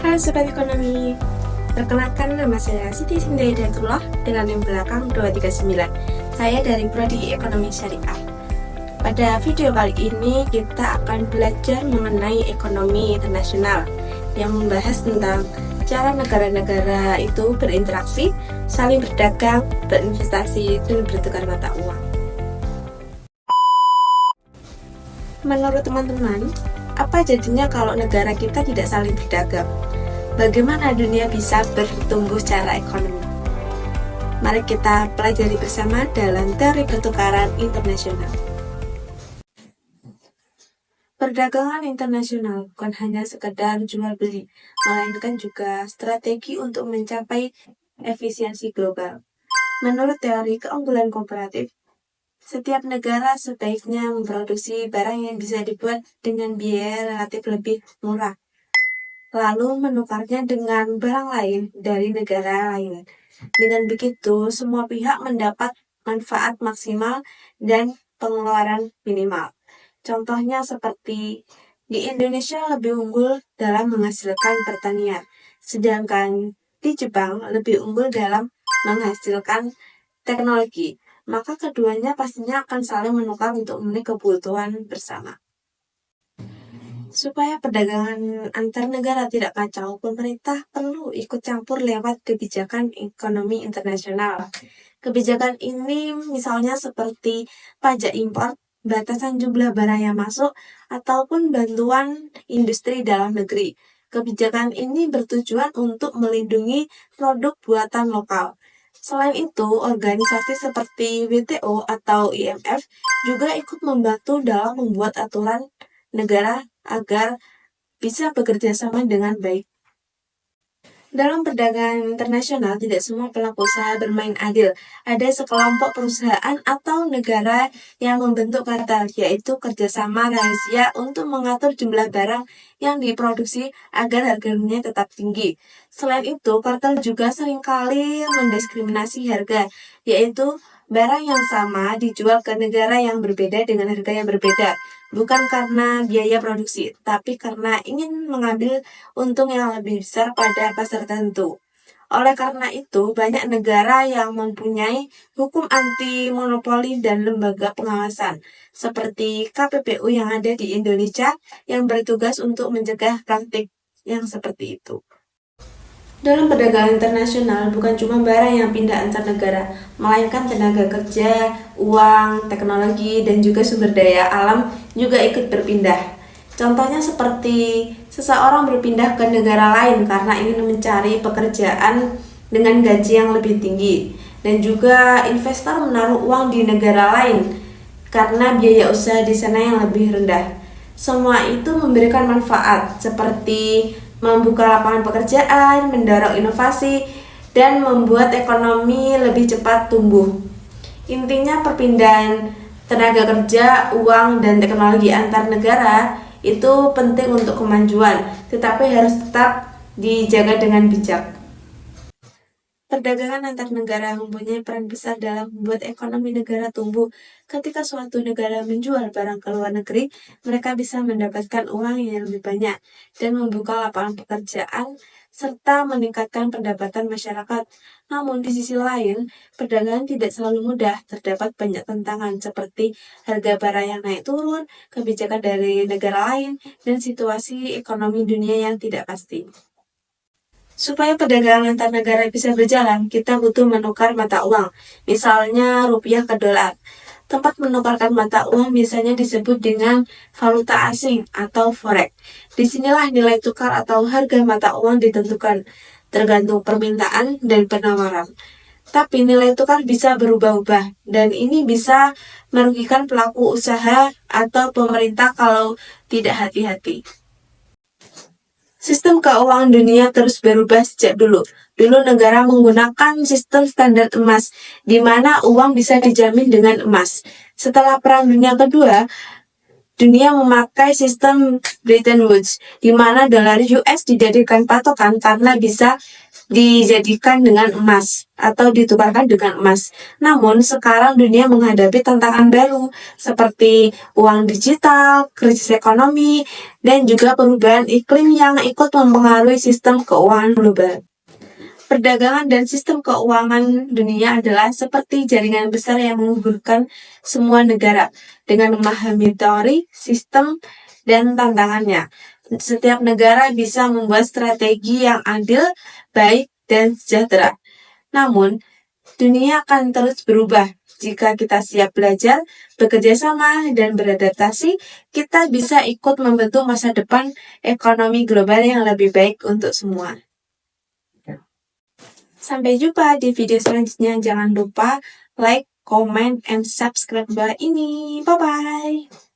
Halo Sobat Ekonomi, perkenalkan nama saya Siti Sindayatullah dengan NIM belakang 239. Saya dari Prodi Ekonomi Syariah. Pada video kali ini kita akan belajar mengenai ekonomi internasional yang membahas tentang cara negara-negara itu berinteraksi, saling berdagang, berinvestasi, dan bertukar mata uang. Menurut teman-teman, apa jadinya kalau negara kita tidak saling berdagang? Bagaimana dunia bisa bertumbuh secara ekonomi? Mari kita pelajari bersama dalam teori pertukaran internasional. Perdagangan internasional bukan hanya sekedar jual beli, melainkan juga strategi untuk mencapai efisiensi global. Menurut teori keunggulan komparatif, setiap negara sebaiknya memproduksi barang yang bisa dibuat dengan biaya relatif lebih murah, lalu menukarnya dengan barang lain dari negara lain. Dengan begitu, semua pihak mendapat manfaat maksimal dan pengeluaran minimal. Contohnya seperti di Indonesia lebih unggul dalam menghasilkan pertanian, sedangkan di Jepang lebih unggul dalam menghasilkan teknologi. Maka keduanya pastinya akan saling menukar untuk memenuhi kebutuhan bersama. Supaya perdagangan antar negara tidak kacau, pemerintah perlu ikut campur lewat kebijakan ekonomi internasional. Kebijakan ini misalnya seperti pajak impor, batasan jumlah barang yang masuk, ataupun bantuan industri dalam negeri. Kebijakan ini bertujuan untuk melindungi produk buatan lokal. Selain itu, organisasi seperti WTO atau IMF juga ikut membantu dalam membuat aturan negara agar bisa bekerja sama dengan baik. Dalam perdagangan internasional, tidak semua pelaku usaha bermain adil. Ada sekelompok perusahaan atau negara yang membentuk kartel, yaitu kerjasama rahasia untuk mengatur jumlah barang yang diproduksi agar harganya tetap tinggi. Selain itu, kartel juga seringkali mendiskriminasi harga, yaitu barang yang sama dijual ke negara yang berbeda dengan harga yang berbeda, bukan karena biaya produksi, tapi karena ingin mengambil untung yang lebih besar pada pasar tertentu. Oleh karena itu, banyak negara yang mempunyai hukum anti monopoli dan lembaga pengawasan, seperti KPPU yang ada di Indonesia, yang bertugas untuk mencegah praktik yang seperti itu. Dalam perdagangan internasional, bukan cuma barang yang pindah antar negara, melainkan tenaga kerja, uang, teknologi, dan juga sumber daya alam juga ikut berpindah. Contohnya seperti seseorang berpindah ke negara lain karena ingin mencari pekerjaan dengan gaji yang lebih tinggi, dan juga investor menaruh uang di negara lain karena biaya usaha di sana yang lebih rendah. Semua itu memberikan manfaat seperti membuka lapangan pekerjaan, mendorong inovasi, dan membuat ekonomi lebih cepat tumbuh. Intinya perpindahan tenaga kerja, uang, dan teknologi antar negara itu penting untuk kemajuan, tetapi harus tetap dijaga dengan bijak. Perdagangan antar negara mempunyai peran besar dalam membuat ekonomi negara tumbuh. Ketika suatu negara menjual barang ke luar negeri, mereka bisa mendapatkan uang yang lebih banyak dan membuka lapangan pekerjaan serta meningkatkan pendapatan masyarakat. Namun di sisi lain, perdagangan tidak selalu mudah. Terdapat banyak tantangan seperti harga barang yang naik turun, kebijakan dari negara lain, dan situasi ekonomi dunia yang tidak pasti. Supaya perdagangan antar negara bisa berjalan, kita butuh menukar mata uang, misalnya rupiah ke dolar. Tempat menukarkan mata uang biasanya disebut dengan valuta asing atau forex. Disinilah nilai tukar atau harga mata uang ditentukan, tergantung permintaan dan penawaran. Tapi nilai tukar bisa berubah-ubah, dan ini bisa merugikan pelaku usaha atau pemerintah kalau tidak hati-hati. Sistem keuangan dunia terus berubah sejak dulu. Dulu negara menggunakan sistem standar emas, di mana uang bisa dijamin dengan emas. Setelah Perang Dunia Kedua, dunia memakai sistem Bretton Woods, di mana dolar US dijadikan patokan karena bisa dijadikan dengan emas atau ditukarkan dengan emas. Namun sekarang dunia menghadapi tantangan baru seperti uang digital, krisis ekonomi, dan juga perubahan iklim yang ikut mempengaruhi sistem keuangan global. Perdagangan dan sistem keuangan dunia adalah seperti jaringan besar yang menghubungkan semua negara dengan memahami teori, sistem, dan tantangannya. Setiap negara bisa membuat strategi yang adil, baik, dan sejahtera. Namun, dunia akan terus berubah. Jika kita siap belajar, bekerja sama, dan beradaptasi, kita bisa ikut membentuk masa depan ekonomi global yang lebih baik untuk semua. Sampai jumpa di video selanjutnya. Jangan lupa like, comment, and subscribe bawah ini. Bye-bye.